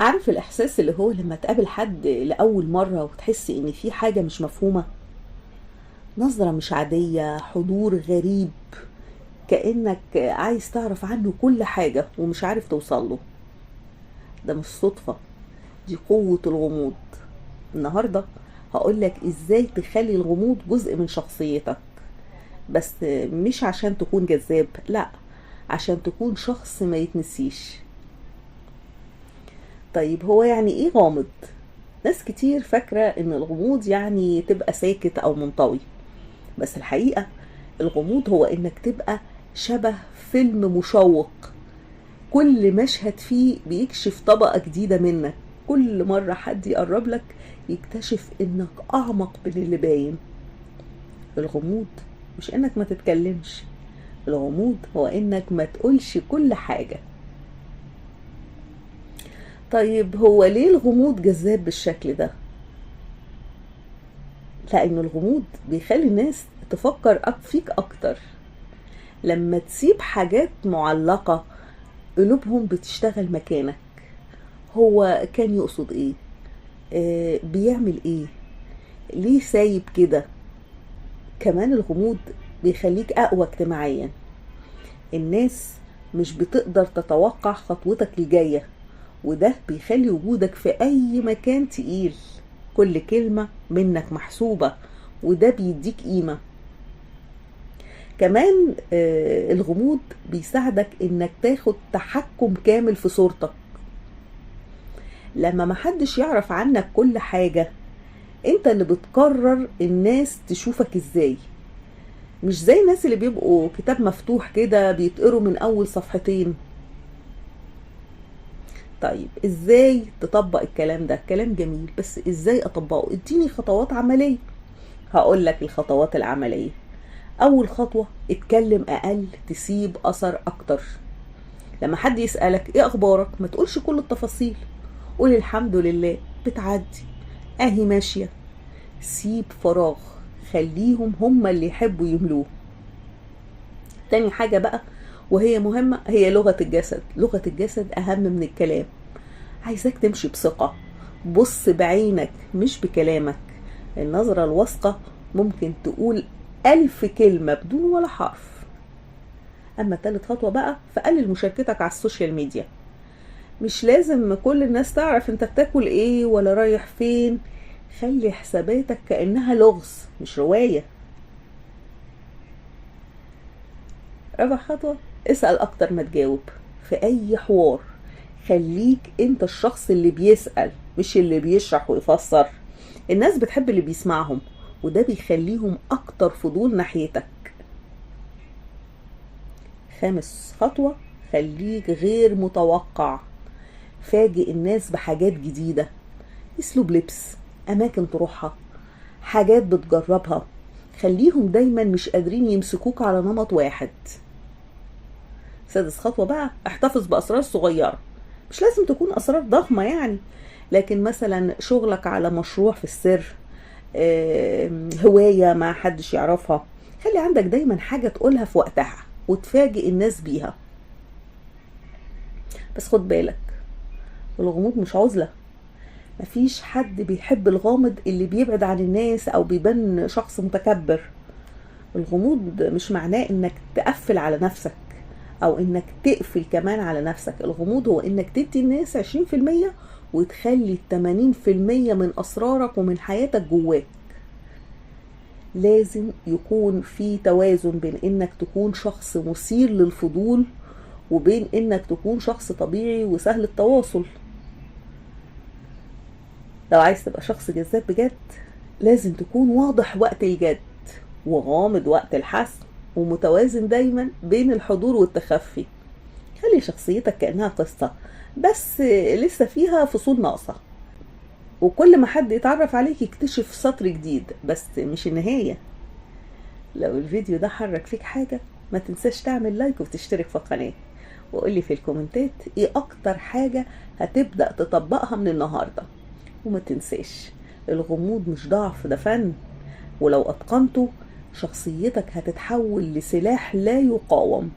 عارف الإحساس اللي هو لما تقابل حد لأول مرة وتحس إن في حاجة مش مفهومة، نظرة مش عادية، حضور غريب، كأنك عايز تعرف عنه كل حاجة ومش عارف توصله. ده مش صدفة، دي قوة الغموض. النهاردة هقولك إزاي تخلي الغموض جزء من شخصيتك، بس مش عشان تكون جذاب، لأ، عشان تكون شخص ما يتنسيش. طيب هو يعني إيه غامض؟ ناس كتير فاكرة إن الغموض يعني تبقى ساكت أو منطوي، بس الحقيقة الغموض هو إنك تبقى شبه فيلم مشوق، كل مشهد فيه بيكشف طبقة جديدة منك، كل مرة حد يقرب لك يكتشف إنك أعمق من اللي باين. الغموض مش إنك ما تتكلمش، الغموض هو إنك ما تقولش كل حاجة. طيب هو ليه الغموض جذاب بالشكل ده؟ لأن الغموض بيخلي الناس تفكر فيك أكتر. لما تسيب حاجات معلقة قلوبهم بتشتغل مكانك. هو كان يقصد ايه؟ بيعمل ايه؟ ليه سايب كده؟ كمان الغموض بيخليك أقوى اجتماعيا. الناس مش بتقدر تتوقع خطوتك الجاية، وده بيخلي وجودك في أي مكان تقيل. كل كلمة منك محسوبة، وده بيديك قيمة. كمان الغموض بيساعدك انك تاخد تحكم كامل في صورتك. لما محدش يعرف عنك كل حاجة، انت اللي بتقرر الناس تشوفك ازاي. مش زي الناس اللي بيبقوا كتاب مفتوح كده بيتقروا من اول صفحتين. طيب ازاي تطبق الكلام ده؟ كلام جميل، بس ازاي اطبقه؟ اديني خطوات عملية. هقولك الخطوات العملية. اول خطوة، اتكلم اقل، تسيب اثر اكتر. لما حد يسألك ايه اخبارك، ما تقولش كل التفاصيل، قول الحمد لله، بتعدي، اهي ماشية. سيب فراغ، خليهم هما اللي يحبوا يملوه. تاني حاجة بقى وهي مهمة، هي لغة الجسد. لغة الجسد اهم من الكلام. عايزاك تمشي بثقة، بص بعينك مش بكلامك. النظرة الواثقة ممكن تقول 1000 كلمة بدون ولا حرف. اما تالت خطوة بقى، فقلل مشاركتك على السوشيال ميديا. مش لازم كل الناس تعرف انت بتاكل ايه ولا رايح فين. خلي حساباتك كأنها لغز مش رواية. رابع خطوة، اسأل اكتر ما تجاوب. في اي حوار خليك انت الشخص اللي بيسأل مش اللي بيشرح ويفسر. الناس بتحب اللي بيسمعهم، وده بيخليهم اكتر فضول ناحيتك. خامس خطوة، خليك غير متوقع. فاجئ الناس بحاجات جديدة، اسلوب لبس، اماكن تروحها، حاجات بتجربها. خليهم دايما مش قادرين يمسكوك على نمط واحد. سادس خطوة بقى، احتفظ بأسرار صغيرة. مش لازم تكون أسرار ضخمة يعني، لكن مثلا شغلك على مشروع في السر، هواية ما حدش يعرفها. خلي عندك دايما حاجة تقولها في وقتها وتفاجئ الناس بيها. بس خد بالك، الغموض مش عزلة. مفيش حد بيحب الغامض اللي بيبعد عن الناس او بيبان شخص متكبر. الغموض مش معناه انك تقفل على نفسك او انك تقفل كمان على نفسك. الغموض هو انك تدي الناس 20% وتخلي 80% من اسرارك ومن حياتك جواك. لازم يكون في توازن بين انك تكون شخص مثير للفضول وبين انك تكون شخص طبيعي وسهل التواصل. لو عايز تبقى شخص جذاب بجد، لازم تكون واضح وقت الجد وغامض وقت الحسم، ومتوازن دايما بين الحضور والتخفي. خلي شخصيتك كأنها قصة، بس لسه فيها فصول ناقصة، وكل ما حد يتعرف عليك يكتشف سطر جديد، بس مش النهاية. لو الفيديو ده حرك فيك حاجة، ما تنساش تعمل لايك وتشترك في القناة، وقولي في الكومنتات ايه اكتر حاجة هتبدأ تطبقها من النهاردة. وما تنساش، الغموض مش ضعف، ده فن، ولو اتقنته شخصيتك هتتحول لسلاح لا يقاوم.